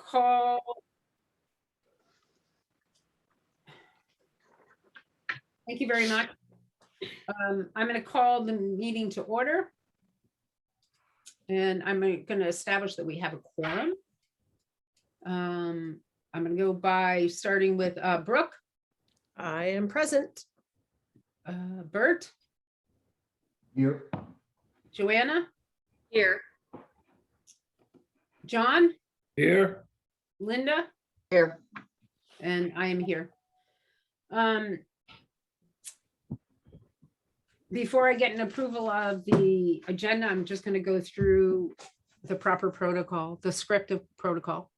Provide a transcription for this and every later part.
call. Thank you very much. I'm going to call the meeting to order. And I'm going to establish that we have a quorum. I'm going to go by starting with Brooke. I am present. Bert. Here. Joanna. Here. John. Here. Linda. Here. And I am here. Before I get an approval of the agenda, I'm just going to go through the proper protocol, the script of protocol.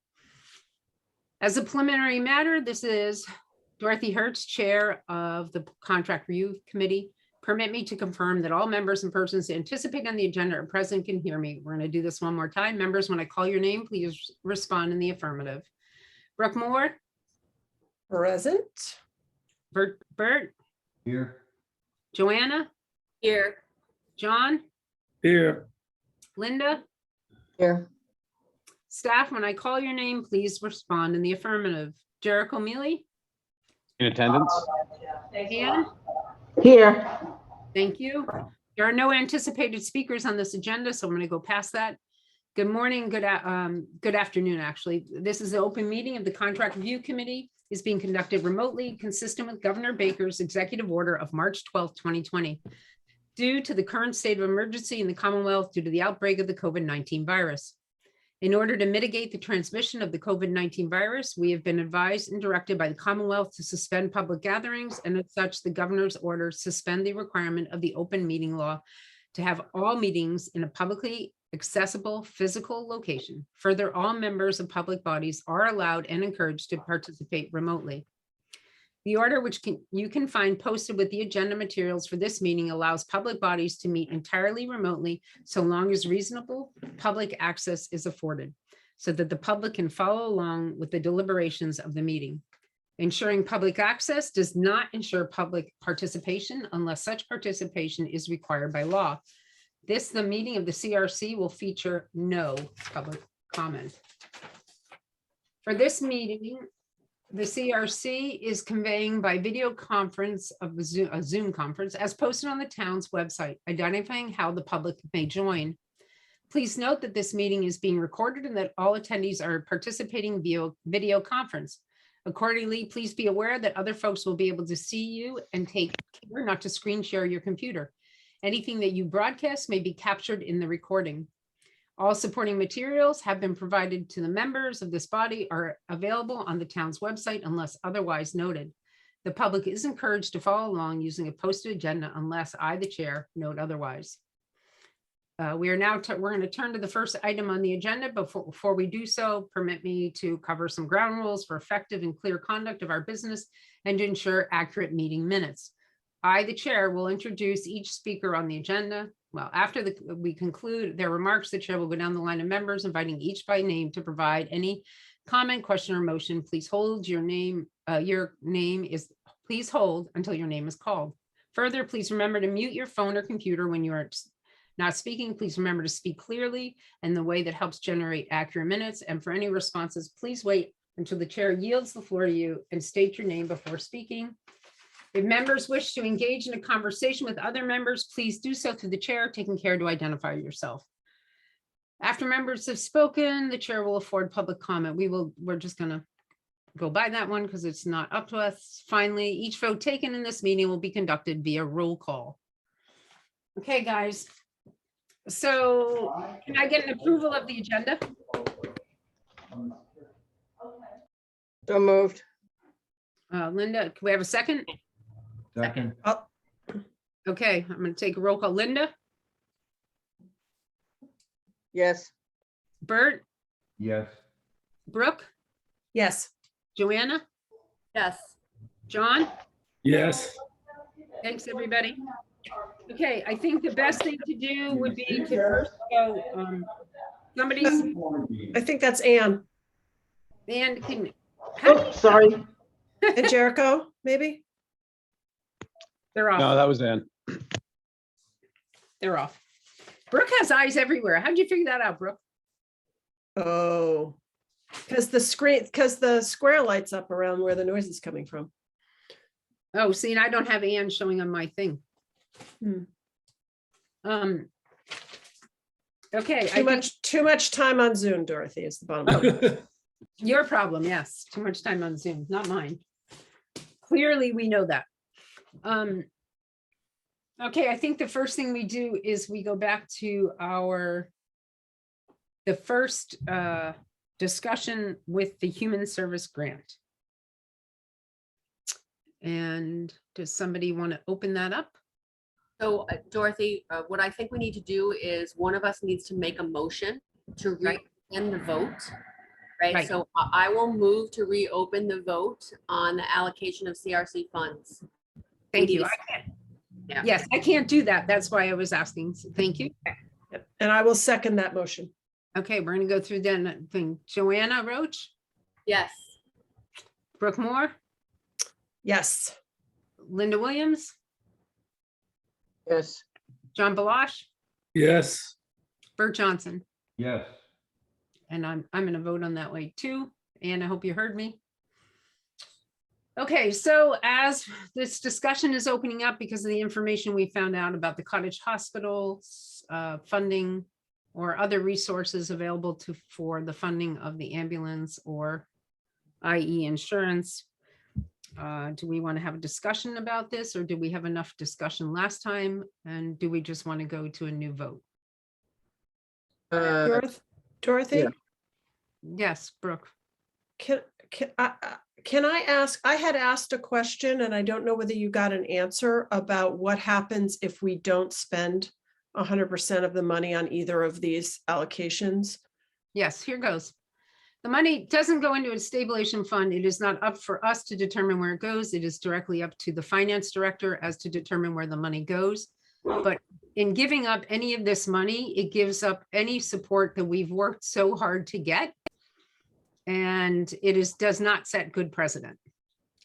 As a preliminary matter, this is Dorothy Hertz, Chair of the Contract Review Committee. Permit me to confirm that all members and persons anticipating on the agenda are present can hear me. We're going to do this one more time. Members, when I call your name, please respond in the affirmative. Brooke Moore. Present. Bert. Here. Joanna. Here. John. Here. Linda. Here. Staff, when I call your name, please respond in the affirmative. Jerico Mele. In attendance? Ann. Here. Thank you. There are no anticipated speakers on this agenda, so I'm going to go past that. Good morning, good afternoon, actually. This is the open meeting of the Contract Review Committee. Is being conducted remotely, consistent with Governor Baker's executive order of March 12, 2020. Due to the current state of emergency in the Commonwealth due to the outbreak of the COVID-19 virus. In order to mitigate the transmission of the COVID-19 virus, we have been advised and directed by the Commonwealth to suspend public gatherings, and as such, the governor's orders suspend the requirement of the open meeting law to have all meetings in a publicly accessible physical location. Further, all members of public bodies are allowed and encouraged to participate remotely. The order, which you can find posted with the agenda materials for this meeting, allows public bodies to meet entirely remotely so long as reasonable public access is afforded, so that the public can follow along with the deliberations of the meeting. Ensuring public access does not ensure public participation unless such participation is required by law. The meeting of the CRC will feature no public comment. For this meeting, the CRC is conveying by video conference of a Zoom conference as posted on the town's website, identifying how the public may join. Please note that this meeting is being recorded and that all attendees are participating via video conference. Accordingly, please be aware that other folks will be able to see you and take care not to screen share your computer. Anything that you broadcast may be captured in the recording. All supporting materials have been provided to the members of this body are available on the town's website unless otherwise noted. The public is encouraged to follow along using a posted agenda unless I, the chair, note otherwise. We're going to turn to the first item on the agenda. Before we do so, permit me to cover some ground rules for effective and clear conduct of our business and to ensure accurate meeting minutes. I, the chair, will introduce each speaker on the agenda. Well, after we conclude their remarks, the chair will go down the line of members, inviting each by name to provide any comment, question, or motion. Please hold your name. Please hold until your name is called. Further, please remember to mute your phone or computer when you are not speaking. Please remember to speak clearly in the way that helps generate accurate minutes. And for any responses, please wait until the chair yields the floor to you and state your name before speaking. If members wish to engage in a conversation with other members, please do so through the chair, taking care to identify yourself. After members have spoken, the chair will afford public comment. We're just going to go by that one because it's not up to us. Finally, each vote taken in this meeting will be conducted via roll call. Okay, guys. So can I get an approval of the agenda? So moved. Linda, can we have a second? Second. Oh, Okay, I'm going to take a roll call. Linda, yes. Bert, Yes. Brooke, Yes. Joanna, Yes. John. Yes. Thanks, everybody. Okay, I think the best thing to do would be to first go, somebody's, I think that's Ann. and can, Oh, sorry. And Jericho, maybe? they're No, off, that was Ann. they're off. Brooke has eyes everywhere. How'd you figure that out, Brooke? Oh, Because the square lights up around where the noise is coming from. Oh, see, and I don't have Ann showing on my thing. Hmm. Okay, Too much time on Zoom, Dorothy, is the bottom line. your problem, yes, too much time on Zoom, not mine. Clearly, we know that. Okay, I think the first thing we do is we go back to the first discussion with the human service grant. And does somebody want to open that up? So Dorothy, what I think we need to do is one of us needs to make a motion to Right. reopen the vote. Right, Right. so I will move to reopen the vote on the allocation of CRC funds. Thank need you. a I can't. Yeah. Yes, I can't do that. That's why I was asking. So thank you. Yep. And I will second that motion. Okay, we're gonna go through then thing. Joanna Roach, Yes, Brooke Moore, Yes. Linda Williams, Yes. John Balash, Yes. Bert Johnson. Yes. And I'm gonna vote on that way too. And I hope you heard me. Okay, so as this discussion is opening up because of the information we found out about the Cottage Hospital's funding or other resources available for the funding of the ambulance or i.e. insurance. Do we want to have a discussion about this, or did we have enough discussion last time? And do we just want to go to a new vote? Dorothy? yeah. Yes, Brooke. Can I ask, I had asked a question and I don't know whether you got an answer about what happens if we don't spend 100% of the money on either of these allocations. Yes, here goes. The money doesn't go into a stabilization fund. It is not up for us to determine where it goes. It is directly up to the finance director as to determine where the money goes. But in giving up any of this money, it gives up any support that we've worked so hard to get. And it does not set good precedent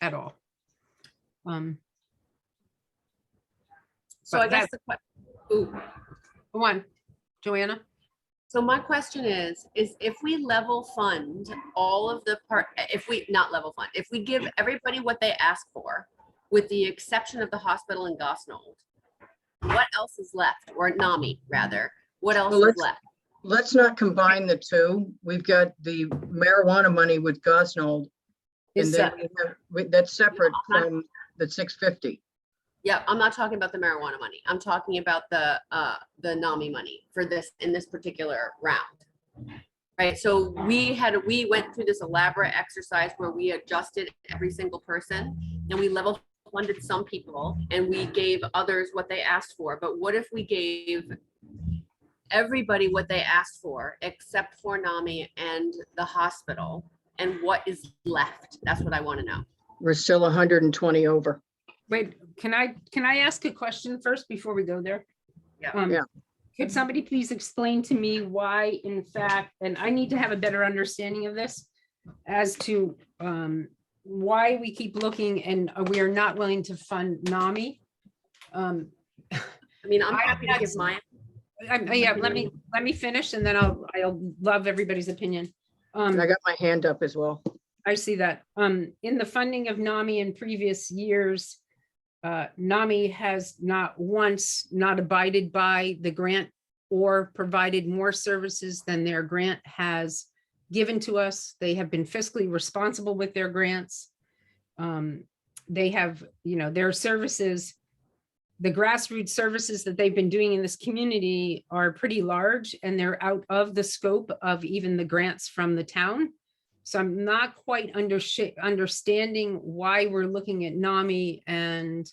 at all. so But I guess ooh. One, Joanna. So my question is if we level fund all of the if we give everybody what they ask for, with the exception of the hospital in Gosnold, what else is left? Or NAMI rather, what else Well, is left? Let's not combine the two. We've got the marijuana money with Gosnold. And Is then that's separate from the 650. Yeah, I'm not talking about the marijuana money. I'm talking about the NAMI money for this in this particular round. Right. So we went through this elaborate exercise where we adjusted every single person and we level funded some people and we gave others what they asked for. But what if we gave everybody what they asked for except for NAMI and the hospital? And what is left? That's what I want to know. We're still 120 over. Wait, can I ask a question first before we go there? Yeah. Yeah. Could somebody please explain to me why, in fact, and I need to have a better understanding of this as to why we keep looking and we are not willing to fund NAMI. I mean, I'm I happy to had give some- mine. Yeah, let me finish and then I'll love everybody's opinion. And I got my hand up as well. I see that. In the funding of NAMI in previous years, NAMI has not once not abided by the grant or provided more services than their grant has given to us. They have been fiscally responsible with their grants. They have, their services, the grassroots services that they've been doing in this community are pretty large and they're out of the scope of even the grants from the town. So I'm not quite understanding why we're looking at NAMI and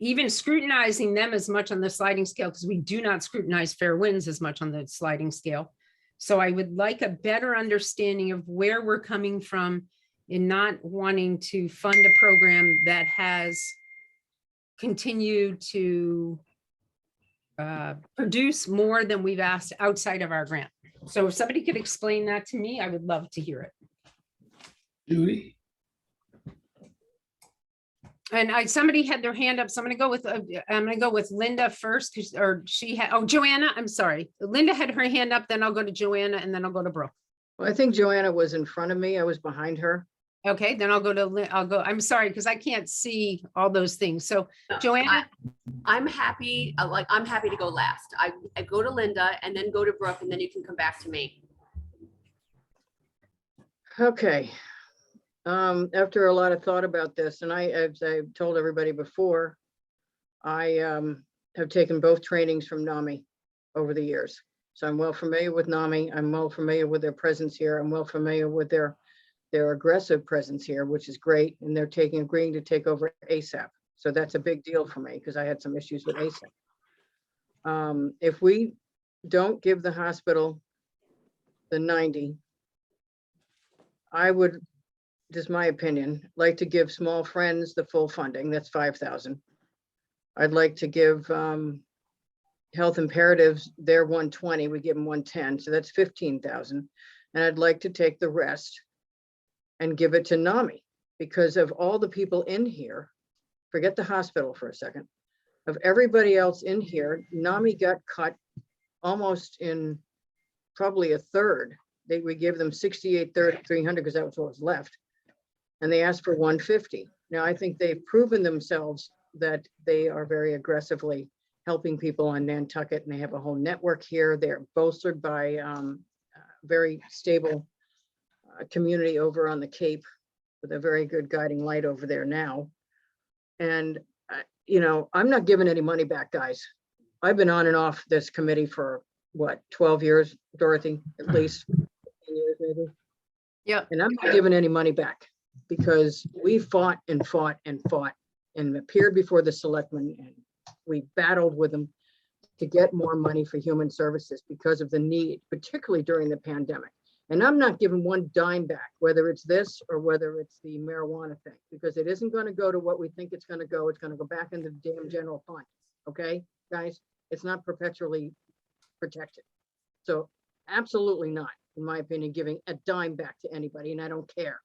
even scrutinizing them as much on the sliding scale, because we do not scrutinize Fair Winds as much on the sliding scale. So I would like a better understanding of where we're coming from in not wanting to fund a program that has continued to produce more than we've asked outside of our grant. So if somebody could explain that to me, I would love to hear it. Judy? And somebody had their hand up, so I'm gonna go with Linda first, or she had, oh, Joanna, I'm sorry. Linda had her hand up, then I'll go to Joanna, and then I'll go to Brooke. Well, I think Joanna was in front of me. I was behind her. Okay, then I'll go to, I'm sorry, because I can't see all those things. So Joanna, I'm happy, I'm happy to go last. I go to Linda and then go to Brooke, and then you can come back to me. Okay. After a lot of thought about this, and as I've told everybody before, I have taken both trainings from NAMI over the years. So I'm well familiar with NAMI. I'm well familiar with their presence here. I'm well familiar with their aggressive presence here, which is great. And they're agreeing to take over ASAP. So that's a big deal for me because I had some issues with ASAP. If we don't give the hospital the 90, I would, just my opinion, like to give Small Friends the full funding. That's 5,000. I'd like to give Health Imperatives their 120. We give them 110, so that's 15,000. And I'd like to take the rest and give it to NAMI because of all the people in here. Forget the hospital for a second. Of everybody else in here, NAMI got cut almost in probably a third. We gave them 68,300 because that was what was left. And they asked for 150. Now, I think they've proven themselves that they are very aggressively helping people on Nantucket, and they have a whole network here. They're bolstered by very stable community over on the Cape with a very good guiding light over there now. And, you know, I'm not giving any money back, guys. I've been on and off this committee for what, 12 years, Dorothy, at least 10 years maybe. yeah, And I'm not giving any money back because we fought and fought and fought and appeared before the selectmen, and we battled with them to get more money for human services because of the need, particularly during the pandemic. And I'm not giving one dime back, whether it's this or whether it's the marijuana thing, because it isn't going to go to what we think it's going to go. It's going to go back into the damn general fund. Okay, guys, it's not perpetually protected. So absolutely not, in my opinion, giving a dime back to anybody, and I don't care.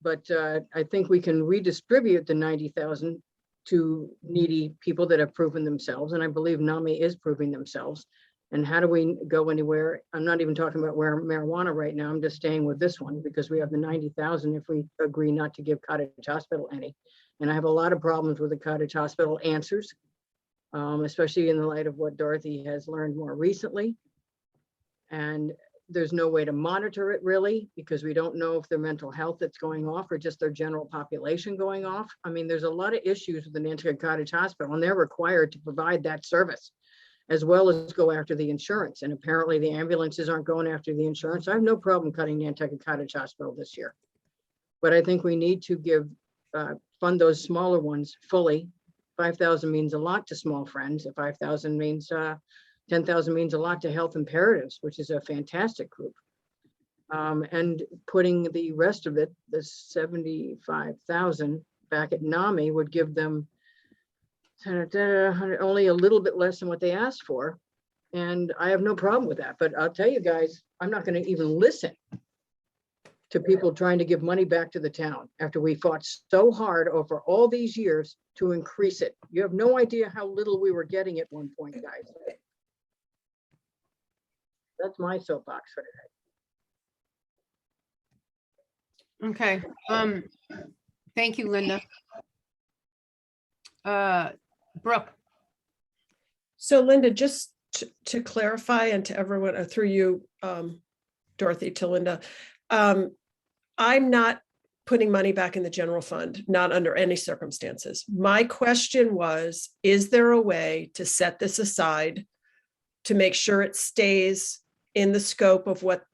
But I think we can redistribute the 90,000 to needy people that have proven themselves. And I believe NAMI is proving themselves. And how do we go anywhere? I'm not even talking about marijuana right now. I'm just staying with this one because we have the 90,000 if we agree not to give Cottage Hospital any. And I have a lot of problems with the Cottage Hospital answers, especially in the light of what Dorothy has learned more recently. And there's no way to monitor it really, because we don't know if their mental health that's going off or just their general population going off. I mean, there's a lot of issues with the Nantucket Cottage Hospital, and they're required to provide that service as well as go after the insurance. And apparently the ambulances aren't going after the insurance. I have no problem cutting Nantucket Cottage Hospital this year. But I think we need to fund those smaller ones fully. 5,000 means a lot to Small Friends. 5,000 means 10,000 means a lot to Health Imperatives, which is a fantastic group. And putting the rest of it, the 75,000 back at NAMI would give them only a little bit less than what they asked for. And I have no problem with that. But I'll tell you guys, I'm not going to even listen to people trying to give money back to the town after we fought so hard over all these years to increase it. You have no idea how little we were getting at one point, guys. That's my soapbox for today. okay. Thank you, Linda. Brooke, So Linda, just to clarify and to everyone through you, Dorothy, to Linda, I'm not putting money back in the general fund, not under any circumstances. My question was, is there a way to set this aside to make sure it stays in the scope of what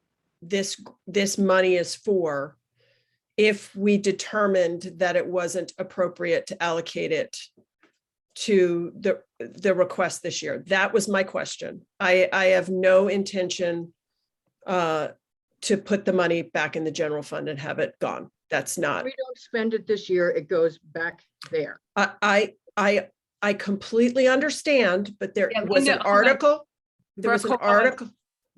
this money is for, if we determined that it wasn't appropriate to allocate it to the request this year? That was my question. I have no intention to put the money back in the general fund and have it gone. That's not. If we don't spend it this year, it goes back there. I completely understand, but there Yeah, was Linda, an hold on. article. There was Brooke, an hold on. article.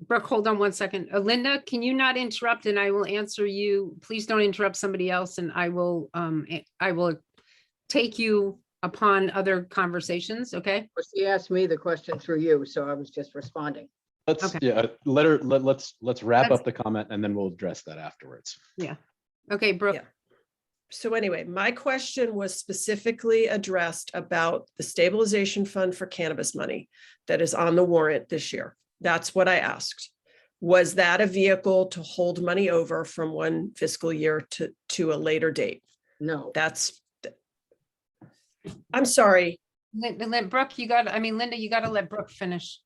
Brooke, hold on one second. Linda, can you not interrupt, and I will answer you. Please don't interrupt somebody else, and I will take you upon other conversations, okay? She asked me the question through you, so I was just responding. Let's, Okay. yeah, let's wrap That's- up the comment and then we'll address that afterwards. Okay, Brooke, Yeah. So anyway, my question was specifically addressed about the stabilization fund for cannabis money that is on the warrant this year. That's what I asked. Was that a vehicle to hold money over from one fiscal year to a later date? No, I'm sorry. Brooke, Linda, you gotta let Brooke finish.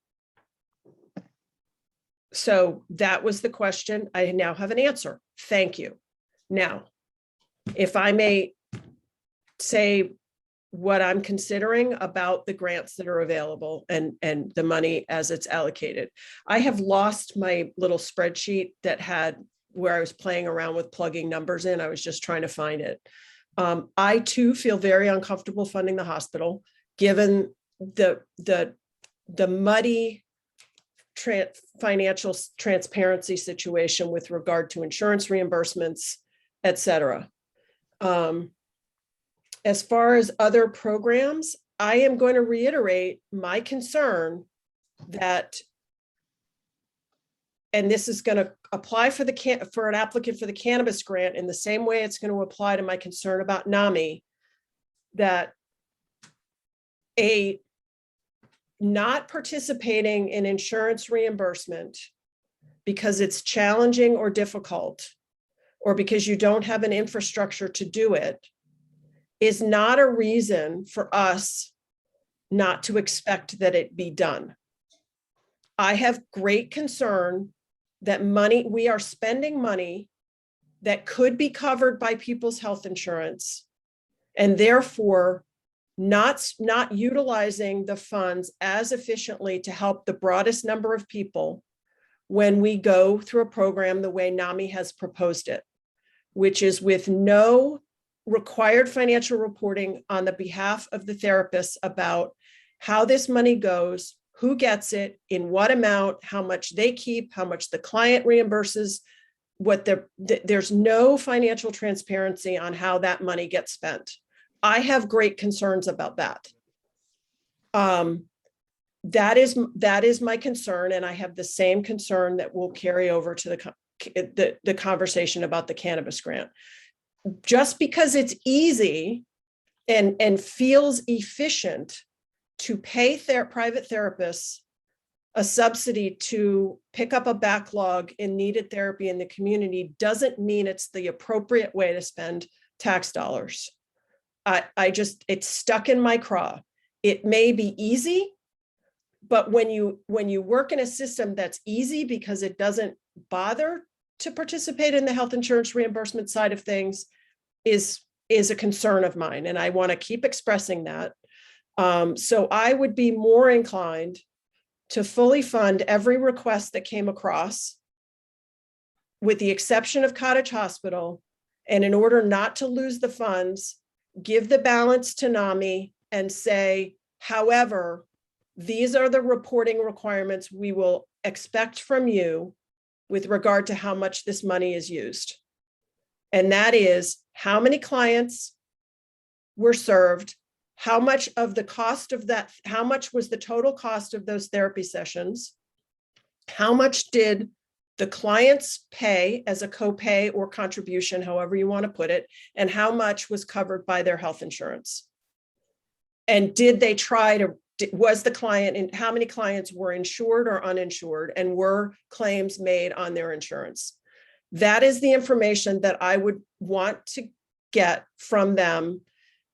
So that was the question. I now have an answer. Thank you. Now, if I may say what I'm considering about the grants that are available and the money as it's allocated. I have lost my little spreadsheet that had where I was playing around with plugging numbers in. I was just trying to find it. I too feel very uncomfortable funding the hospital, given the muddy financial transparency situation with regard to insurance reimbursements, et cetera. As far as other programs, I am going to reiterate my concern that, and this is going to apply for an applicant for the cannabis grant in the same way it's going to apply to my concern about NAMI, that not participating in insurance reimbursement because it's challenging or difficult, or because you don't have an infrastructure to do it, is not a reason for us not to expect that it be done. I have great concern that we are spending money that could be covered by people's health insurance, and therefore not utilizing the funds as efficiently to help the broadest number of people when we go through a program the way NAMI has proposed it, which is with no required financial reporting on the behalf of the therapists about how this money goes, who gets it, in what amount, how much they keep, how much the client reimburses, there's no financial transparency on how that money gets spent. I have great concerns about that. That is my concern, and I have the same concern that will carry over to the conversation about the cannabis grant. Just because it's easy and feels efficient to pay private therapists a subsidy to pick up a backlog in needed therapy in the community doesn't mean it's the appropriate way to spend tax dollars. It's stuck in my craw. It may be easy, but when you work in a system that's easy because it doesn't bother to participate in the health insurance reimbursement side of things, is a concern of mine. And I want to keep expressing that. So I would be more inclined to fully fund every request that came across, with the exception of Cottage Hospital. And in order not to lose the funds, give the balance to NAMI and say, however, these are the reporting requirements we will expect from you with regard to how much this money is used. And that is how many clients were served, how much of the cost of that, how much was the total cost of those therapy sessions, how much did the clients pay as a copay or contribution, however you want to put it, and how much was covered by their health insurance. And was the client, and how many clients were insured or uninsured, and were claims made on their insurance? That is the information that I would want to get from them.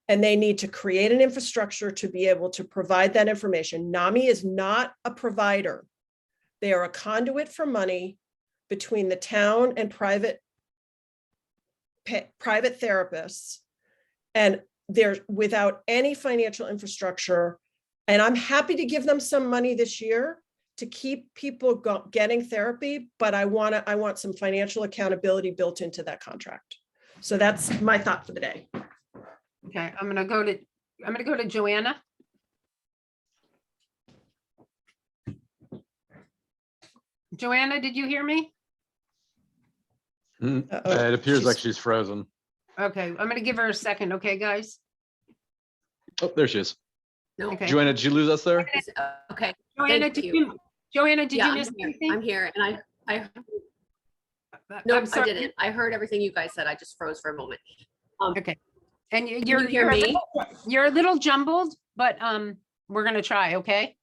And they need to create an infrastructure to be able to provide that information. NAMI is not a provider. They are a conduit for money between the town and private therapists. And they're without any financial infrastructure. And I'm happy to give them some money this year to keep people getting therapy, but I want some financial accountability built into that contract. So that's my thought for the day. okay, I'm gonna go to Joanna. Joanna, did you hear me? Uh-oh. It appears like she's frozen. Okay, I'm gonna give her a second, okay, guys? Oh, there she is. No. Okay. Joanna, did you lose us there? Okay. Joanna, Thank did you. you, Joanna, did Yeah, you I'm miss here. anything? I'm here, and I I'm no, I sorry. didn't. I heard everything you guys said. I just froze for a moment. Okay. And you hear me? You're a little jumbled, but we're gonna try, okay?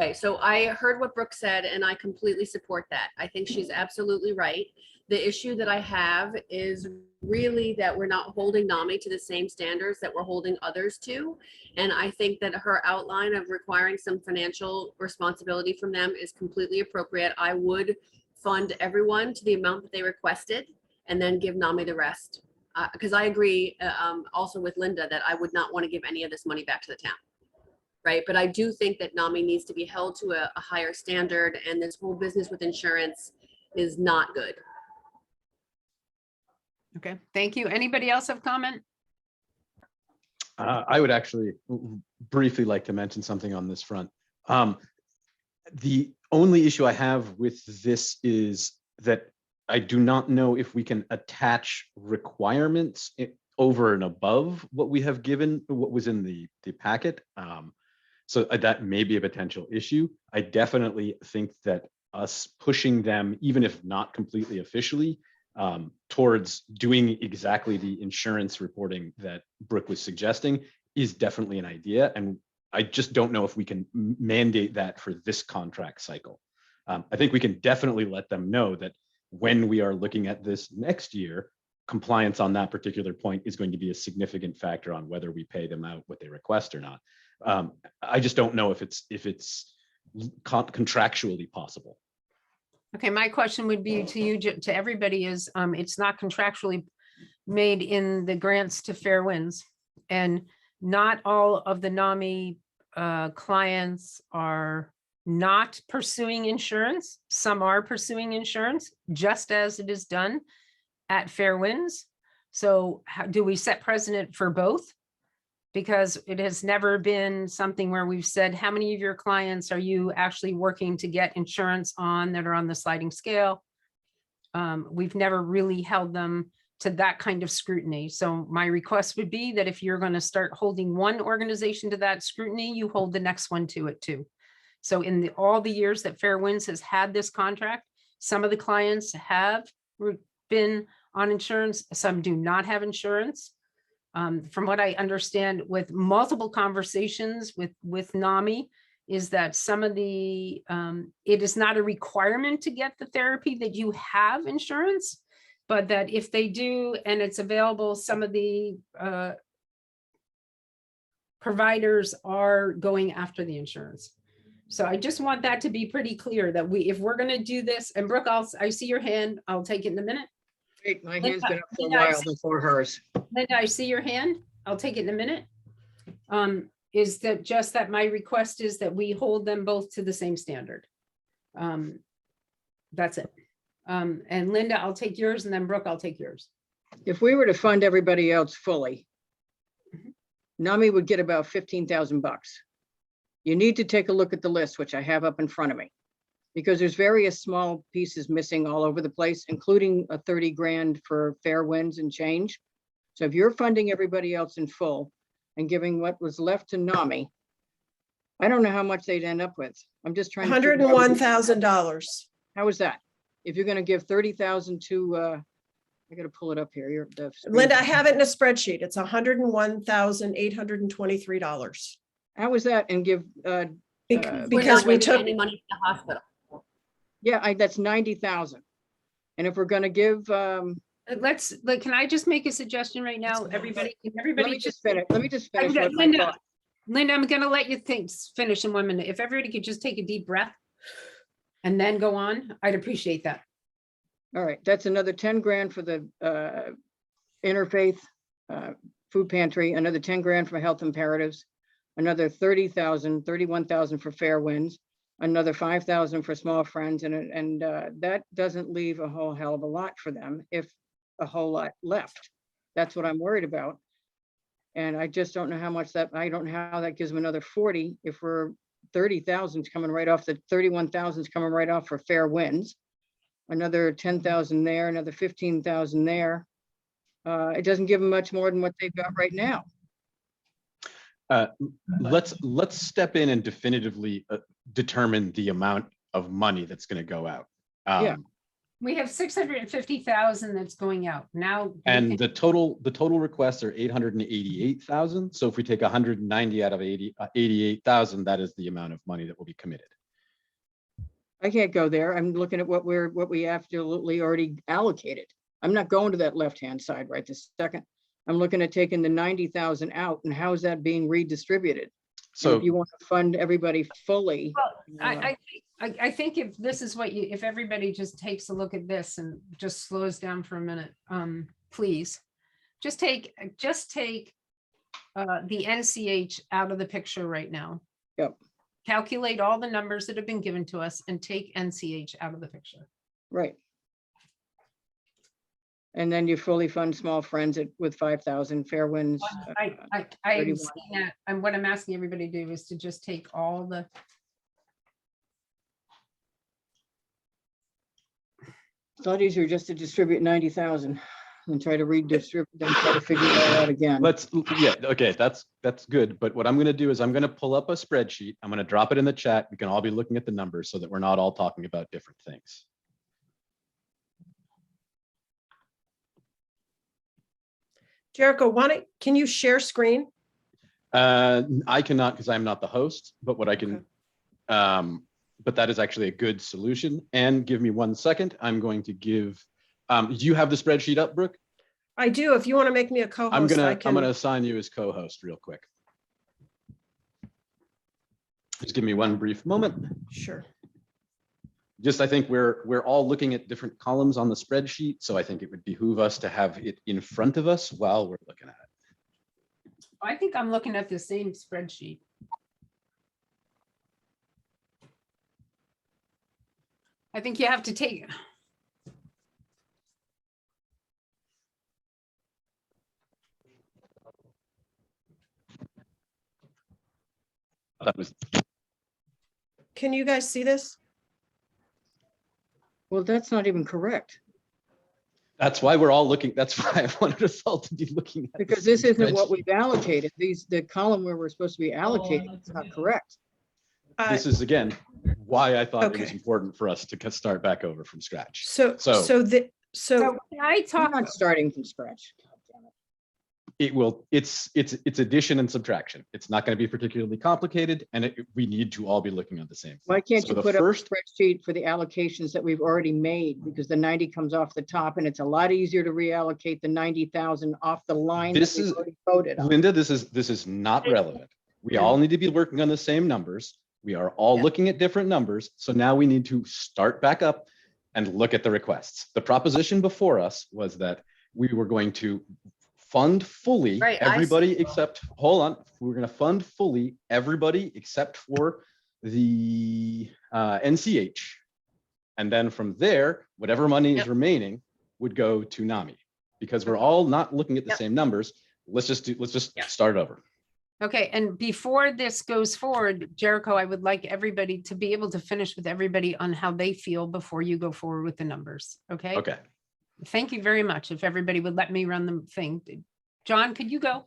Okay, so I heard what Brooke said, and I completely support that. I think she's absolutely right. The issue that I have is really that we're not holding NAMI to the same standards that we're holding others to. And I think that her outline of requiring some financial responsibility from them is completely appropriate. I would fund everyone to the amount that they requested and then give NAMI the rest. Because I agree also with Linda that I would not want to give any of this money back to the town. Right, but I do think that NAMI needs to be held to a higher standard, and this whole business with insurance is not good. Okay, thank you. Anybody else have comment? I would actually briefly like to mention something on this front. The only issue I have with this is that I do not know if we can attach requirements over and above what we have given, what was in the packet. So that may be a potential issue. I definitely think that us pushing them, even if not completely officially, towards doing exactly the insurance reporting that Brooke was suggesting is definitely an idea. And I just don't know if we can mandate that for this contract cycle. I think we can definitely let them know that when we are looking at this next year, compliance on that particular point is going to be a significant factor on whether we pay them out what they request or not. I just don't know if it's contractually possible. Okay, my question would be to you, to everybody is, it's not contractually made in the grants to Fair Winds. And not all of the NAMI clients are not pursuing insurance. Some are pursuing insurance, just as it is done at Fair Winds. So how do we set precedent for both? Because it has never been something where we've said, how many of your clients are you actually working to get insurance on that are on the sliding scale? We've never really held them to that kind of scrutiny. So my request would be that if you're going to start holding one organization to that scrutiny, you hold the next one to it too. So in all the years that Fair Winds has had this contract, some of the clients have been on insurance, some do not have insurance. From what I understand with multiple conversations with NAMI is that some of the, it is not a requirement to get the therapy that you have insurance, but that if they do and it's available, some of the providers are going after the insurance. So I just want that to be pretty clear that if we're going to do this, and Brooke, I see your hand, I'll take it in a minute. Wait, my hand's been up for a Linda, I while before hers. Linda, I see your hand. I'll take it in a minute. Is that just that my request is that we hold them both to the same standard. That's it. And Linda, I'll take yours, and then Brooke, I'll take yours. If we were to fund everybody else fully, NAMI would get about 15,000 bucks. You need to take a look at the list, which I have up in front of me, because there's various small pieces missing all over the place, including a 30 grand for Fair Winds and change. So if you're funding everybody else in full and giving what was left to NAMI, I don't know how much they'd end up with. I'm just trying to figure out- $101,000. How is that? If you're gonna give 30,000 to, I gotta pull it up here. Linda, I have it in a spreadsheet. It's $101,823. How is that? And give, We're Because not we giving took, any money to the hospital. yeah, that's 90,000. And if we're gonna give, Can I just make a suggestion right now? Everybody, let me just finish what I Linda, thought. Linda, I'm gonna let you finish in 1 minute. If everybody could just take a deep breath and then go on, I'd appreciate that. All right, that's another 10 grand for the interfaith food pantry, another 10 grand for health imperatives, another 31,000 for Fair Winds, another 5,000 for small friends, and that doesn't leave a whole hell of a lot for them if a whole lot left. That's what I'm worried about. And I just don't know how much I don't know how that gives them another 40 if we're 30,000 is coming right off, the 31,000 is coming right off for Fair Winds. Another 10,000 there, another 15,000 there. It doesn't give them much more than what they've got right now. Let's step in and definitively determine the amount of money that's going to go out. Yeah. We have 650,000 that's going out now. And the total requests are 888,000. So if we take 190 out of 88,000, that is the amount of money that will be committed. I can't go there. I'm looking at what we absolutely already allocated. I'm not going to that left-hand side right this second. I'm looking at taking the 90,000 out, and how is that being redistributed? And So if you want to fund everybody fully, I think if this is what if everybody just takes a look at this and just slows down for a minute, please, just take the NCH out of the picture right now. Yep. Calculate all the numbers that have been given to us and take NCH out of the picture. right. And then you fully fund small friends with 5,000 fair winds. I'm 31. saying that, and what I'm asking everybody to do is to just take all the. It's a lot easier just to distribute 90,000 and try to redistribute, then try to figure that out again. okay, that's good. But what I'm going to do is I'm going to pull up a spreadsheet. I'm going to drop it in the chat. We can all be looking at the numbers so that we're not all talking about different things. Jericho, can you share screen? I cannot because I'm not the host, but what I can, but that is actually a good solution. And give me 1 second. I'm going to give, do you have the spreadsheet up, Brooke? I do. If you want to make me a co-host, I'm I can. gonna assign you as co-host real quick. Just give me one brief moment. Sure. Just, I think we're all looking at different columns on the spreadsheet, so I think it would behoove us to have it in front of us while we're looking at it. I think I'm looking at the same spreadsheet. I think you have to take. That was, Can you guys see this? Well, that's not even correct, that's why we're all looking, that's why I wanted us all to be looking at. the because this same isn't what spreadsheet. we've allocated. The column where we're supposed to be allocating is not correct. This is, again, why I thought it was Okay. important for us to start back over from scratch. So So can I We're talk? not starting from scratch. It will, it's addition and subtraction. It's not going to be particularly complicated, and we need to all be looking at the same. Why can't So you the put up a first- spreadsheet for the allocations that we've already made? Because the 90 comes off the top, and it's a lot easier to reallocate the 90,000 off the line that This we've is- already voted on. Linda, this is not relevant. We all need to be working on the same numbers. We are all Yeah. looking at different numbers. So now we need to start back up and look at the requests. The proposition before us was that we were going to fund fully Right, I see. everybody except, hold on, we're going to fund fully everybody except for the NCH. And then from there, whatever money is Yep. remaining would go to NAMI. Because we're all not looking at the Yep. same numbers. Let's just Yep. start over. Okay, and before this goes forward, Jericho, I would like everybody to be able to finish with everybody on how they feel before you go forward with the numbers, okay? Okay. Thank you very much. If everybody would let me run the thing. John, could you go?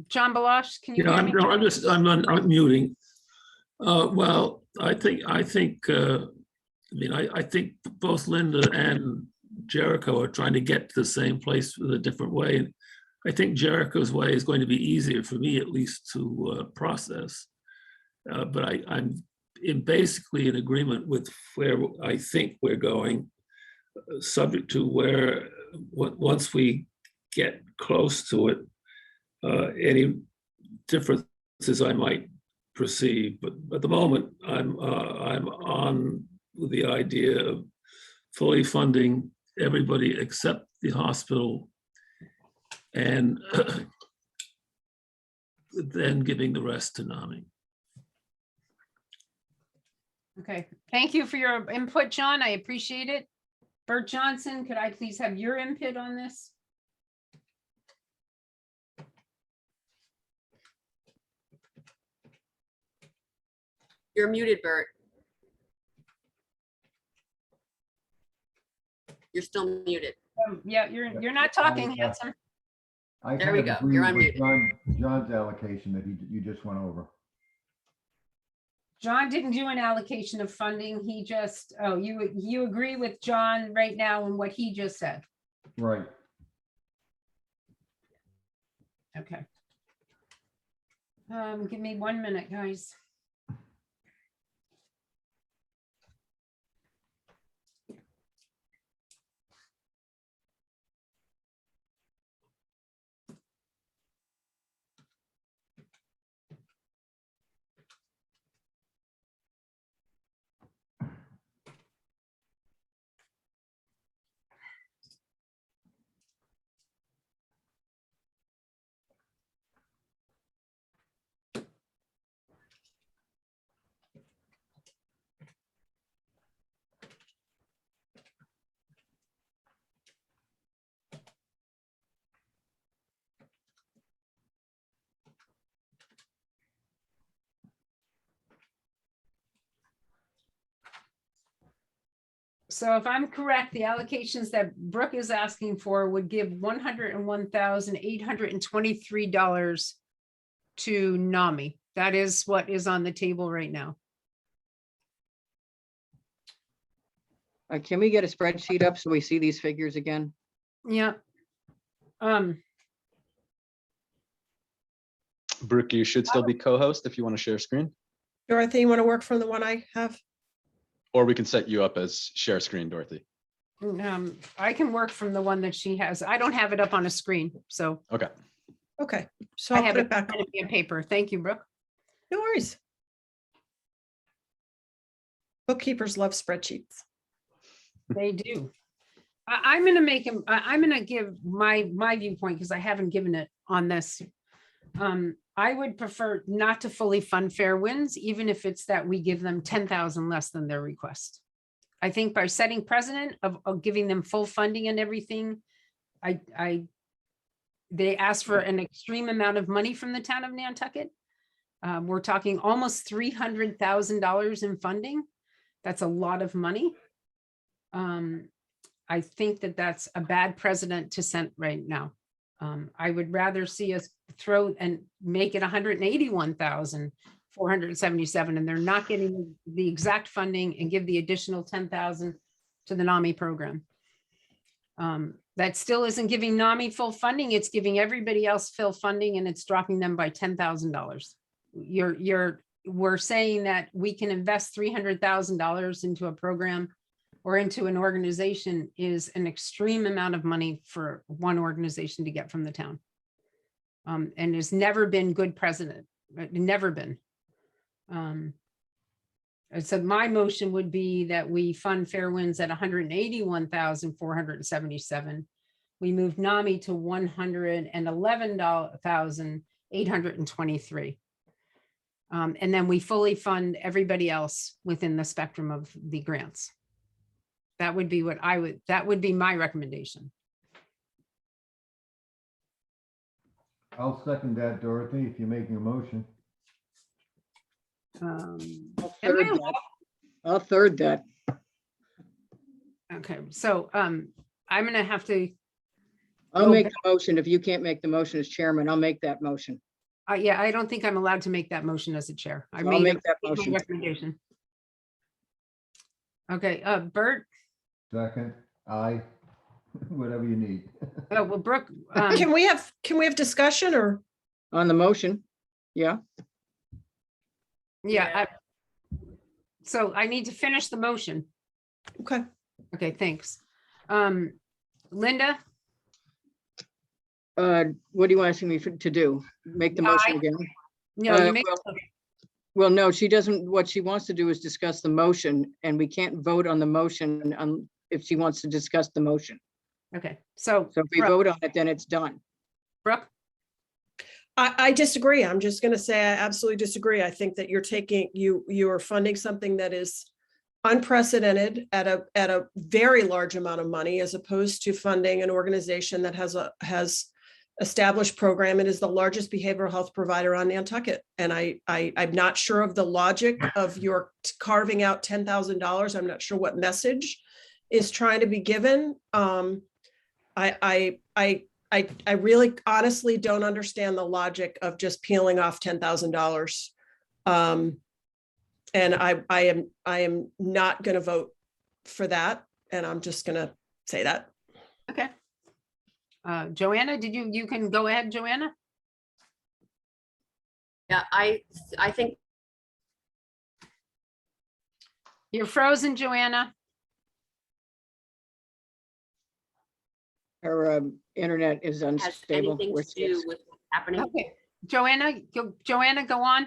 John Balash, can you? Yeah, hear I'm, me? no, I'm muting. Well, I think, I think both Linda and Jericho are trying to get to the same place with a different way. And I think Jericho's way is going to be easier for me, at least, to process. But I'm basically in agreement with where I think we're going, subject to where, once we get close to it, any differences I might perceive. But at the moment, I'm on with the idea of fully funding everybody except the hospital, and then giving the rest to NAMI. Okay, thank you for your input, John. I appreciate it. Bert Johnson, could I please have your input on this? You're muted, Bert. You're still muted. Yeah, you're not talking, handsome. I There kind we of go. agree You're with unmuted. John's allocation that you just went over. John didn't do an allocation of funding. He just, oh, you agree with John right now and what he just said. Right. Okay. Give me 1 minute, guys. So if I'm correct, the allocations that Brooke is asking for would give $101,823 to NAMI. That is what is on the table right now. Can we get a spreadsheet up so we see these figures again? Yeah. Brooke, you should still be co-host if you want to share screen, Dorothy, you want to work from the one I have? or we can set you up as share screen, Dorothy. I can work from the one that she has. I don't have it up on a screen, so Okay. Okay, so I I'll have put it it back. on paper. Thank you, Brooke. No worries. Bookkeepers love spreadsheets. They do. I'm gonna make him, I'm gonna give my viewpoint because I haven't given it on this. I would prefer not to fully fund Fair Winds, even if it's that we give them 10,000 less than their request. I think by setting precedent of giving them full funding and everything, they asked for an extreme amount of money from the town of Nantucket. We're talking almost $300,000 in funding. That's a lot of money. I think that that's a bad precedent to set right now. I would rather see us throw and make it 181,477, and they're not getting the exact funding, and give the additional 10,000 to the NAMI program. That still isn't giving NAMI full funding. It's giving everybody else full funding, and it's dropping them by $10,000. We're saying that we can invest $300,000 into a program or into an organization is an extreme amount of money for one organization to get from the town. And has never been good precedent, never been. So my motion would be that we fund Fair Winds at 181,477. We move NAMI to 111,823. And then we fully fund everybody else within the spectrum of the grants. That would be what that would be my recommendation. I'll second that, Dorothy, if you're making a motion. I'll Am third I that. I'll third that. Okay, so I'm gonna have to, I'll Go make back. the motion. If you can't make the motion as chairman, I'll make that motion. yeah, I don't think I'm allowed to make that motion as a chair. I I'll made make that my motion. recommendation. Okay, Bert, Second, aye, whatever you need. oh, well, Brooke, Can we have discussion or? On the motion, yeah. yeah. So I need to finish the motion. Okay, Okay, thanks. Linda, What do you want me to do? Make the motion again? no, you make, Well, no, she doesn't. What she wants to do is discuss the motion, and we can't vote on the motion if she wants to discuss the motion. okay, so So if we vote on it, then it's done. Brooke, I disagree. I'm just gonna say I absolutely disagree. I think that you are funding something that is unprecedented at a very large amount of money, as opposed to funding an organization that has established program. It is the largest behavioral health provider on Nantucket. And I'm not sure of the logic of your carving out $10,000. I'm not sure what message is trying to be given. I really honestly don't understand the logic of just peeling off $10,000. And I am not going to vote for that. And I'm just going to say that. Okay. Joanna, you can go ahead, Joanna? Yeah, I think You're frozen, Joanna. Our internet is it has unstable. anything to do with what's happening. Okay, Joanna, go on.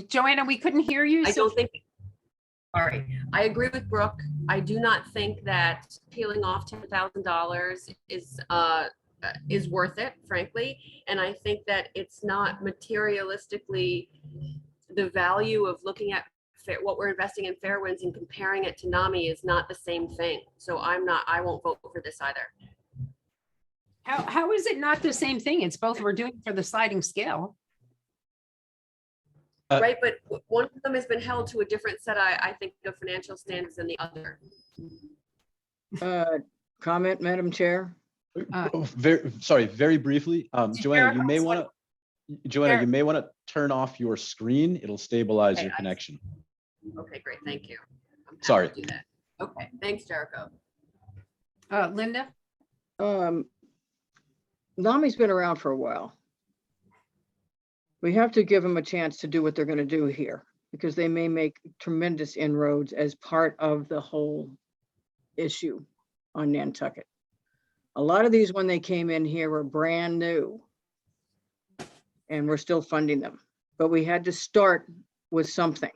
Joanna, we couldn't hear you. I so- don't think, all right, I agree with Brooke. I do not think that peeling off $10,000 is worth it, frankly. And I think that it's not materialistically the value of looking at what we're investing in Fairwinds and comparing it to NAMI is not the same thing. So I won't vote for this either. How is it not the same thing? It's both we're doing for the sliding scale. Right, but one of them has been held to a different set, I think, of financial standards than the other. Comment, Madam Chair? Very briefly, Joanna, you may Jericho's want to, Joanna, you may want to turn off your screen. It'll stabilize your connection. Okay, great, thank you. I'm happy to Sorry. do that. Okay, thanks, Jericho. Linda? NAMI's been around for a while. We have to give them a chance to do what they're going to do here, because they may make tremendous inroads as part of the whole issue on Nantucket. A lot of these, when they came in here, were brand new, and we're still funding them, but we had to start with something.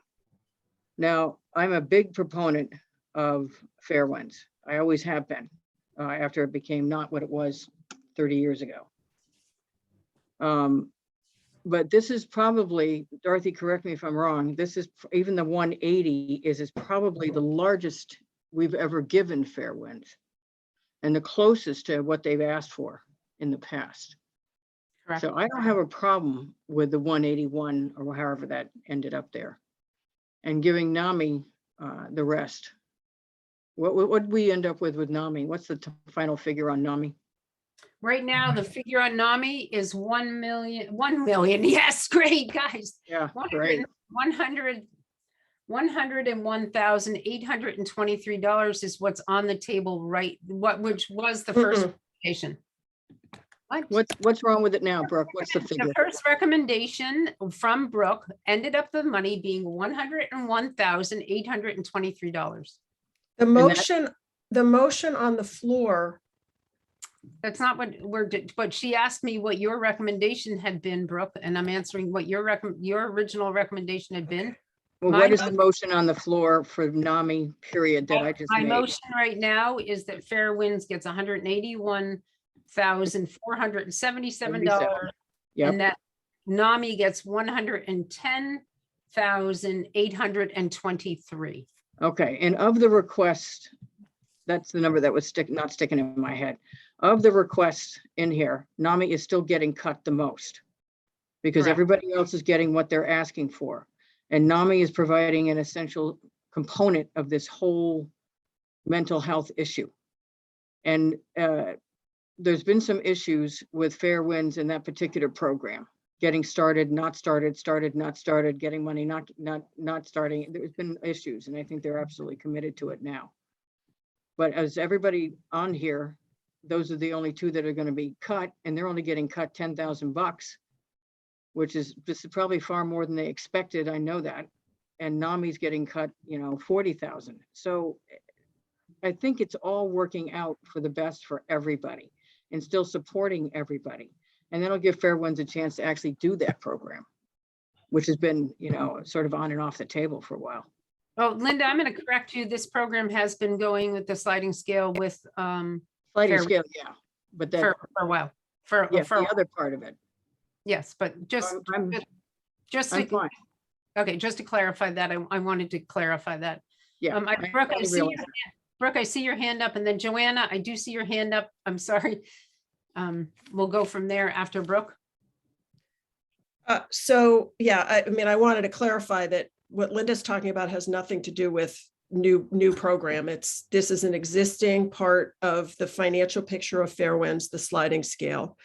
Now, I'm a big proponent of Fairwinds. I always have been, after it became not what it was 30 years ago. But this is probably, Dorothy, correct me if I'm wrong, this is, even the 180 is probably the largest we've ever given Fairwinds, and the closest to what they've asked for in the past. Correct. So I don't have a problem with the 181 or however that ended up there, and giving NAMI the rest. What would we end up with NAMI? What's the final figure on NAMI? Right now, the figure on NAMI is 1 million. Yes, great, guys. Yeah, great. $101,823 is what's on the table, right? Which was the first recommendation. What's wrong with it now, Brooke? What's the figure? The first recommendation from Brooke ended up the money being $101,823. The motion on the floor. That's not what but she asked me what your recommendation had been, Brooke, and I'm answering what your original recommendation had been. Well, what is the motion on the floor for NAMI period that I just My made? motion right now is that Fairwinds gets $181,477, Yep. and that NAMI gets $110,823. Okay, and of the request, that's the number that was not sticking in my head. Of the requests in here, NAMI is still getting cut the most, because Correct. everybody else is getting what they're asking for. And NAMI is providing an essential component of this whole mental health issue. And there's been some issues with Fairwinds in that particular program, getting started, not started, started, not started, getting money, not starting. There's been issues, and I think they're absolutely committed to it now. But as everybody on here, those are the only two that are going to be cut, and they're only getting cut $10,000, which is, this is probably far more than they expected. I know that. And NAMI's getting cut, 40,000. So I think it's all working out for the best for everybody, and still supporting everybody. And that'll give Fairwinds a chance to actually do that program, which has been, sort of on and off the table for a while. Oh, Linda, I'm going to correct you. This program has been going with the sliding scale with Sliding scale, yeah, but that, for a while. For the other part of it. yes, but just I'm to, fine. okay, just to clarify that, I wanted to clarify that. Yeah. Brooke, I see your realize hand. Brooke, I see your hand up, and then Joanna, I do see your hand up. I'm sorry. We'll go from there after Brooke. So, yeah, I mean, I wanted to clarify that what Linda's talking about has nothing to do with new program. This is an existing part of the financial picture of Fairwinds, the sliding scale.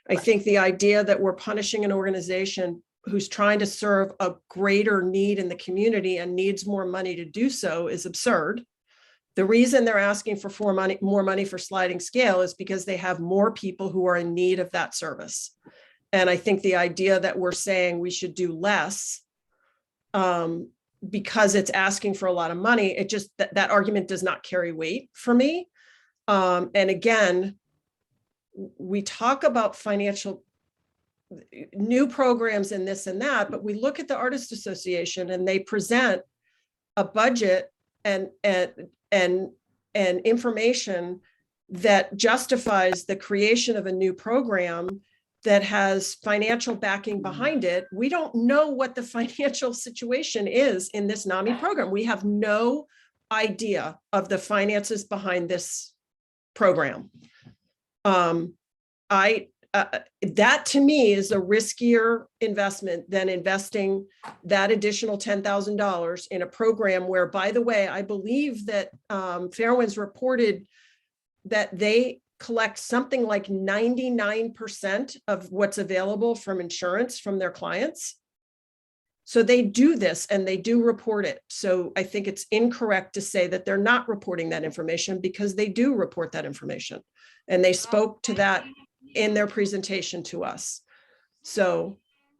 I think the idea that we're punishing an organization who's trying to serve a greater need in the community and needs more money to do so is absurd. The reason they're asking for more money for sliding scale is because they have more people who are in need of that service. And I think the idea that we're saying we should do less because it's asking for a lot of money, it just, that argument does not carry weight for me. And again, we talk about financial new programs and this and that, but we look at the Artists Association and they present a budget and information that justifies the creation of a new program that has financial backing behind it. We don't know what the financial situation is in this NAMI program. We have no idea of the finances behind this program. That to me is a riskier investment than investing that additional $10,000 in a program where, by the way, I believe that Fairwinds reported that they collect something like 99% of what's available from insurance from their clients. So they do this and they do report it. So I think it's incorrect to say that they're not reporting that information, because they do report that information. And they spoke to that in their presentation to us. So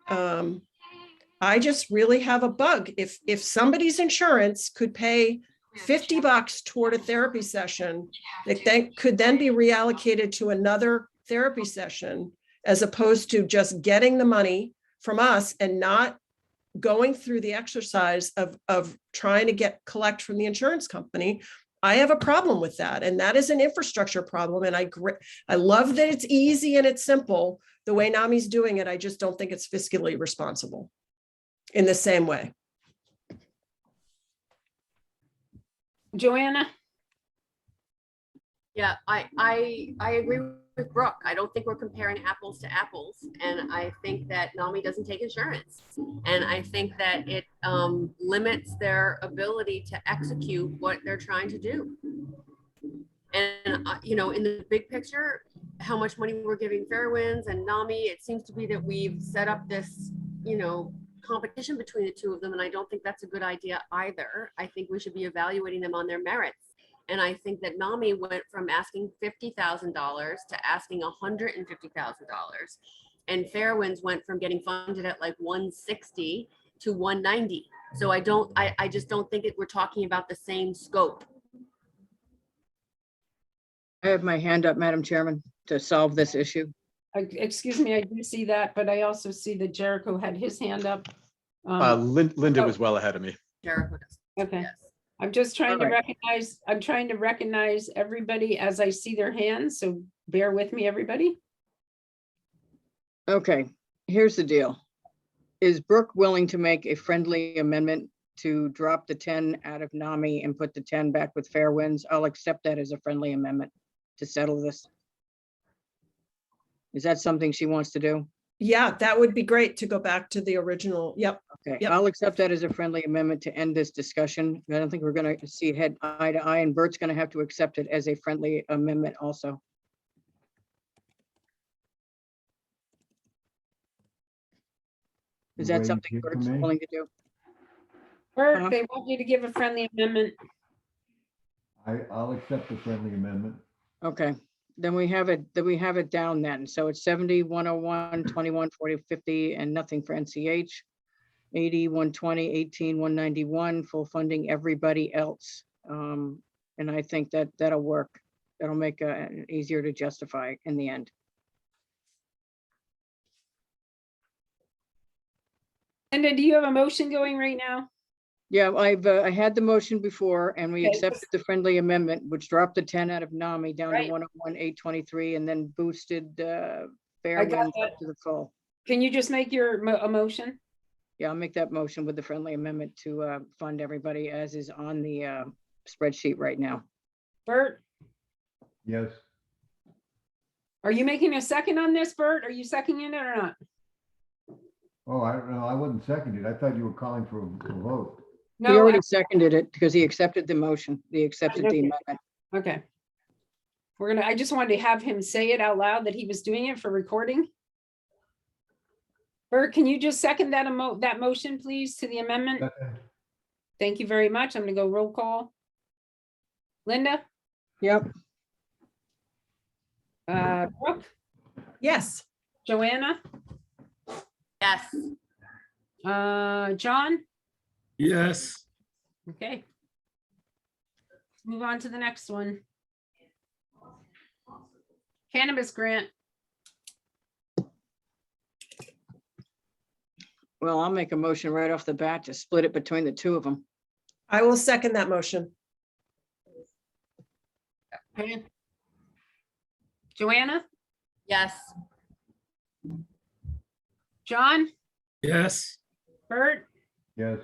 I just really have a bug. If somebody's insurance could pay $50 toward a therapy session, that then could then be reallocated to another therapy session, as opposed to just getting the money from us and not going through the exercise of trying to collect from the insurance company. I have a problem with that. And that is an infrastructure problem. And I love that it's easy and it's simple the way NAMI's doing it. I just don't think it's fiscally responsible in the same way. Joanna? Yeah, I agree with Brooke. I don't think we're comparing apples to apples. And I think that NAMI doesn't take insurance. And I think that it limits their ability to execute what they're trying to do. And, you know, in the big picture, how much money we're giving Fairwinds and NAMI, it seems to be that we've set up this, you know, competition between the two of them. And I don't think that's a good idea either. I think we should be evaluating them on their merits. And I think that NAMI went from asking $50,000 to asking $150,000. And Fairwinds went from getting funded at like 160 to 190. So I just don't think we're talking about the same scope. I have my hand up, Madam Chairman, to solve this issue. Excuse me, I do see that, but I also see that Jericho had his hand up. Linda was well ahead of me. Jericho does. Okay. Yes. I'm just trying to Alright. recognize everybody as I see their hands, so bear with me, everybody. Okay, here's the deal. Is Brooke willing to make a friendly amendment to drop the 10 out of NAMI and put the 10 back with Fairwinds? I'll accept that as a friendly amendment to settle this. Is that something she wants to do? Yeah, that would be great to go back to the original. Yep. Okay, Yep. I'll accept that as a friendly amendment to end this discussion. I don't think we're gonna see head eye to eye, and Bert's gonna have to accept it as a friendly amendment also. Is that Waiting something to hear Bert's from me. willing to do? Bert, they want you to give a friendly amendment. I'll accept the friendly amendment. Okay, then we have it down then. So it's 70, 101, 21, 40, 50, and nothing for NCH. 80, 120, 18, 191, full funding everybody else. And I think that'll work. That'll make it easier to justify in the end. Linda, do you have a motion going right now? Yeah, I had the motion before, and we Okay, accepted the friendly amendment, which dropped the 10 out of NAMI down to Right. 101, 823, and then boosted got Fairwinds that. up to the full. Can you just make your a motion? Yeah, I'll make that motion with the friendly amendment to fund everybody as is on the spreadsheet right now. Bert, Yes, are you making a second on this, Bert? Are you seconding it or not? oh, I don't know, I wasn't seconded, I thought you were calling for a vote. He No, already seconded it because he accepted the motion. He accepted the Okay. amendment. okay. I just wanted to have him say it out loud that he was doing it for recording. Bert, can you just second that that motion, please, to the amendment? Second. Thank you very much. I'm gonna go roll call. Linda, Yep, Brooke, Yes, Joanna, Yes, John, Yes, okay. Let's move on to the next one. Cannabis grant. well, I'll make a motion right off the bat to split it between the two of them. I will second that motion. Okay. Joanna, yes, John, yes, Bert, Yes,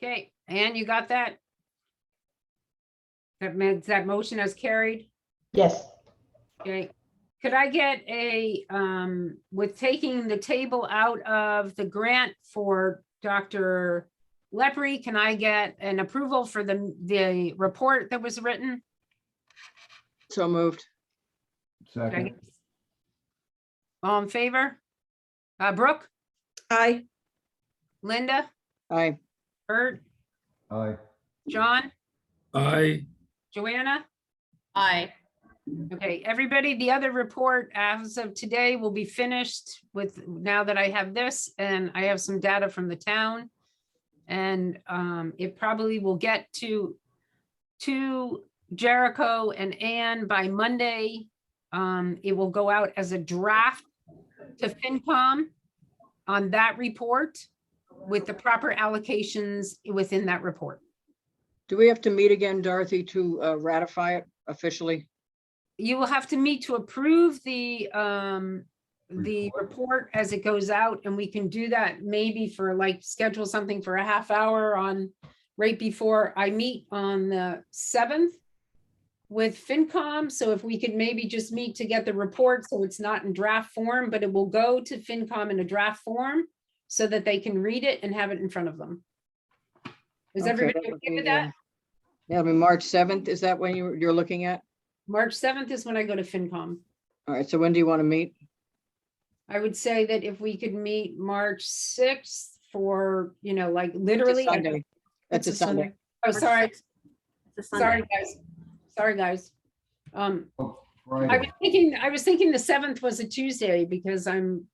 okay, and you got that? That means that motion has carried. Yes, Okay, could I get a, with taking the table out of the grant for Dr. Lepre, can I get an approval for the report that was written? So moved. Could I second. get- All in favor? Brooke, Aye, Linda, Aye. Bert, Aye. John, I, Joanna? aye, Okay, everybody, the other report as of today will be finished with, now that I have this and I have some data from the town. And it probably will get to Jericho and Ann by Monday. It will go out as a draft to FinCom on that report with the proper allocations within that report. Do we have to meet again, Dorothy, to ratify it officially? You will have to meet to approve the report as it goes out, and we can do that maybe for like schedule something for a half hour on right before I meet on the 7th with FinCom. So if we could maybe just meet to get the report, so it's not in draft form, but it will go to FinCom in a draft form so that they can read it and have it in front of them. Is Okay, everybody that would okay with be, that? That'll be March 7th. Is that when you're looking at? March 7th is when I go to FinCom. All right, so when do you want to meet? I would say that if we could meet March 6th for, like It's a literally. Sunday. That's a It's a Sunday. Sunday. Oh, March sorry, 6th. It's a Sunday. sorry, guys. Sorry, guys. Oh, I was Friday. thinking the 7th was a Tuesday because I'm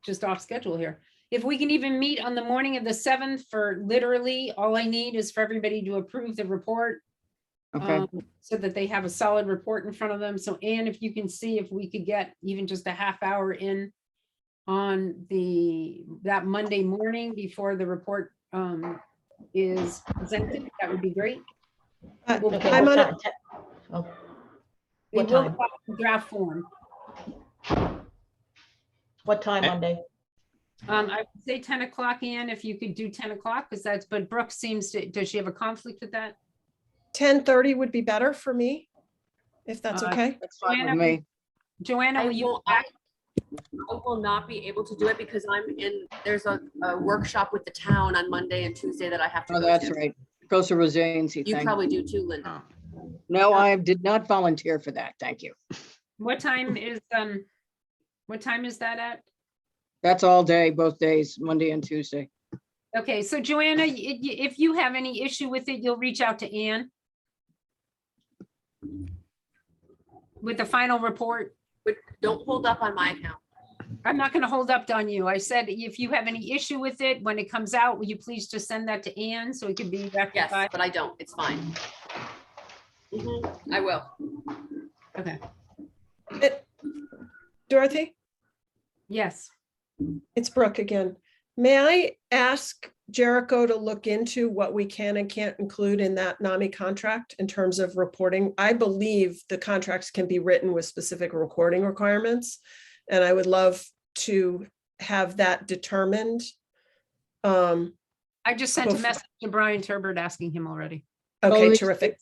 just off schedule here. If we can even meet on the morning of the 7th for literally, all I need is for everybody to approve the report. Okay, So that they have a solid report in front of them. So Ann, if you can see if we could get even just a half hour in on that Monday morning before the report is presented, that would be great. okay. I'm what on time? Oh, It What will time? go in draft form. what time Monday? I would say 10 o'clock, Ann, if you could do 10 o'clock, because but Brooke does she have a conflict with that? 10:30 would be better for me, if that's okay. that's fine with Joanna, me. Joanna, I will you? will, I will not be able to do it because there's a workshop with the town on Monday and Tuesday that I have to Oh, go that's to. right. Goes to resiliency You thing. probably do too, Linda. No, I did not volunteer for that. Thank you. What time is that at? That's all day, both days, Monday and Tuesday. Okay, so Joanna, if you have any issue with it, you'll reach out to Ann with the final report. But don't hold up on my account. I'm not going to hold up on you. I said, if you have any issue with it, when it comes out, will you please just send that to Ann so it can be Yes, rectified? but I don't. It's fine. I will. Okay, Dorothy, yes. it's Brooke again. May I ask Jericho to look into what we can and can't include in that NAMI contract in terms of reporting? I believe the contracts can be written with specific recording requirements, and I would love to have that determined. I just sent a Bef- message to Brian Turbert asking him already. Okay, Well, terrific.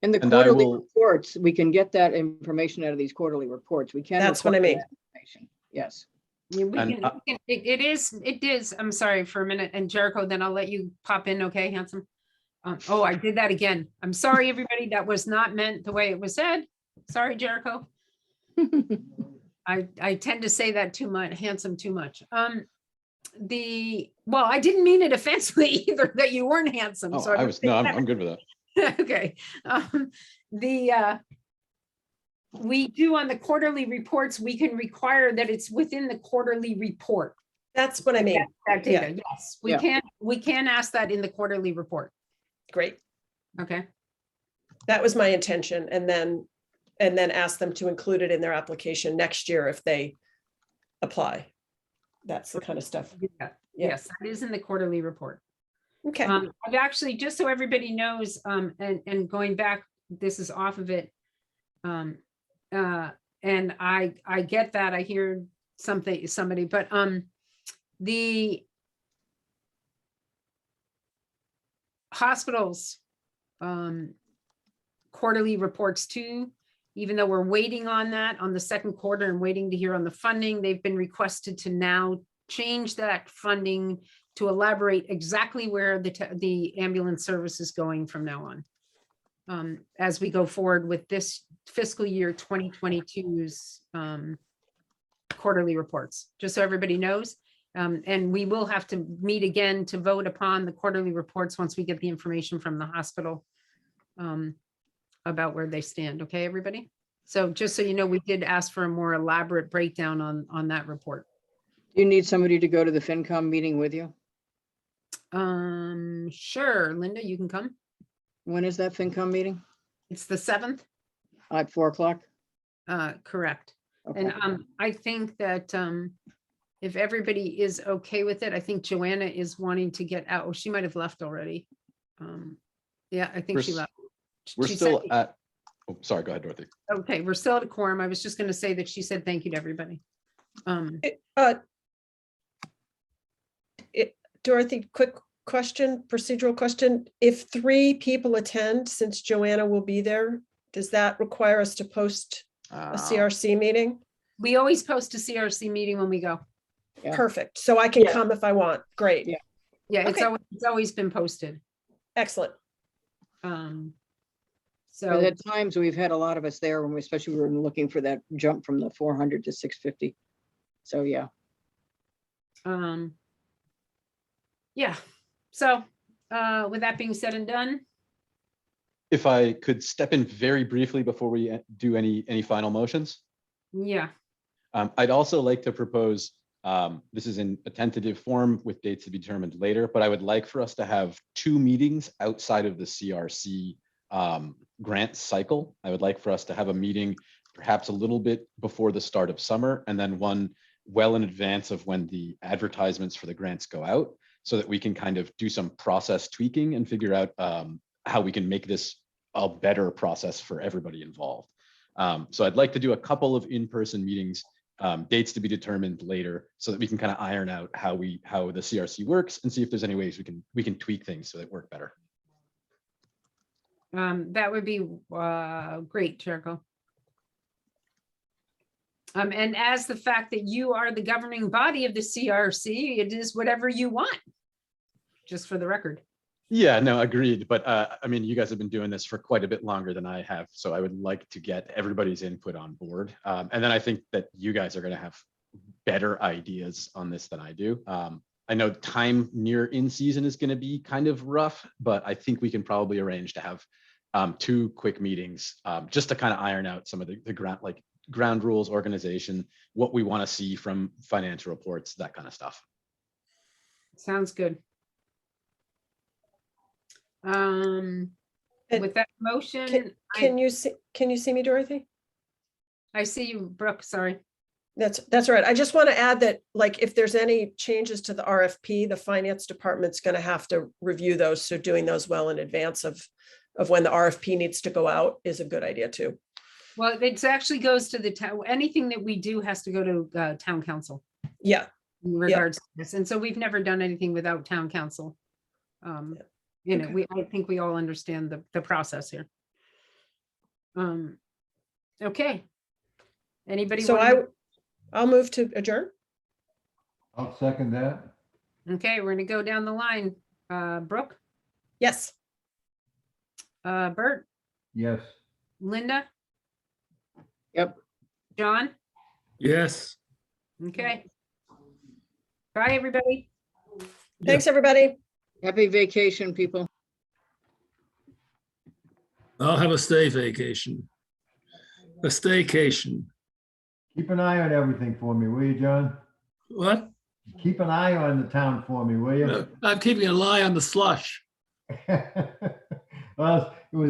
In the And I quarterly will- reports, we can get that information out of these quarterly reports. We can. That's what I require mean. that information. Yes. Yeah, we And, can- it is, I'm sorry for a minute, and Jericho, then I'll let you pop in, okay, handsome? Oh, I did that again. I'm sorry, everybody, that was not meant the way it was said. Sorry, Jericho. I tend to say that too much, handsome too much. Well, I didn't mean it offensively either, that you weren't handsome, oh, so. I was, no, I'm good with that. Okay, we do on the quarterly reports, we can require that it's within the quarterly report. That's what I mean. That data, yes, Yeah. we can ask that in the quarterly report, Great. okay? That was my intention. And then ask them to include it in their application next year if they apply. That's the kind of stuff. Yeah, Yeah. yes, that is in the quarterly report. Okay. I've actually, just so everybody knows, and going back, this is off of it. And I get that, I hear somebody, but, the hospitals, quarterly reports too, even though we're waiting on that on the second quarter and waiting to hear on the funding, they've been requested to now change that funding to elaborate exactly where the ambulance service is going from now on. As we go forward with this fiscal year 2022's quarterly reports, just so everybody knows. And we will have to meet again to vote upon the quarterly reports once we get the information from the hospital about where they stand. Okay, everybody? So just so you know, we did ask for a more elaborate breakdown on that report. You need somebody to go to the FinCom meeting with you? Sure, Linda, you can come. When is that FinCom meeting? It's the 7th, At 4 o'clock? correct. Okay. And I think that if everybody is okay with it, I think Joanna is wanting to get out. Oh, she might have left already. Yeah, I think she We're s- left. We're She still said- at, oh, sorry, go ahead, Dorothy. Okay, we're still at a quorum. I was just gonna say that she said thank you to everybody. Dorothy, quick question, procedural question. If 3 people attend, since Joanna will be there, does that require us to post a CRC meeting? We always post a CRC meeting when we go. Yeah. Perfect. So I can Yeah. come if I want. Great. Yeah. Yeah, Okay. it's always been posted. Excellent. But So, at times, we've had a lot of us there when we, especially we were looking for that jump from the 400 to 650. So, yeah. yeah, so, with that being said and done, If I could step in very briefly before we do any final motions. yeah, I'd also like to propose, this is in a tentative form with dates to be determined later, but I would like for us to have 2 meetings outside of the CRC grant cycle. I would like for us to have a meeting perhaps a little bit before the start of summer, and then one well in advance of when the advertisements for the grants go out, so that we can kind of do some process tweaking and figure out how we can make this a better process for everybody involved. So I'd like to do a couple of in-person meetings, dates to be determined later, so that we can kind of iron out how the CRC works and see if there's any ways we can tweak things so that work better. that would be great, Jericho. And as the fact that you are the governing body of the CRC, it is whatever you want, just for the record. Yeah, no, agreed. But I mean, you guys have been doing this for quite a bit longer than I have, so I would like to get everybody's input on board. And then I think that you guys are going to have better ideas on this than I do. I know time near in season is going to be kind of rough, but I think we can probably arrange to have 2 quick meetings just to kind of iron out some of the ground rules, organization, what we want to see from financial reports, that kind of stuff. Sounds good. With that motion, Can you see me, Dorothy? I see you, Brooke, sorry. That's right. I just want to add that, like, if there's any changes to the RFP, the finance department's going to have to review those. So doing those well in advance of when the RFP needs to go out is a good idea too. Well, it actually goes to the town, anything that we do has to go to town council Yeah. in regards to this. And so we've never done anything without town council. You know, Okay. I think we all understand the process here. Okay. Anybody? So wanna- I'll move to adjourn. I'll second that. Okay, we're gonna go down the line. Brooke, Yes, Bert, Yes. Linda, Yep. John, Yes. okay. Bye, everybody. thanks, everybody. Happy vacation, people. I'll have a stay vacation. A staycation. Keep an eye on everything for me, will you, John? What? Keep an eye on the town for me, will you? I'm keeping an eye on the slush. Well, it was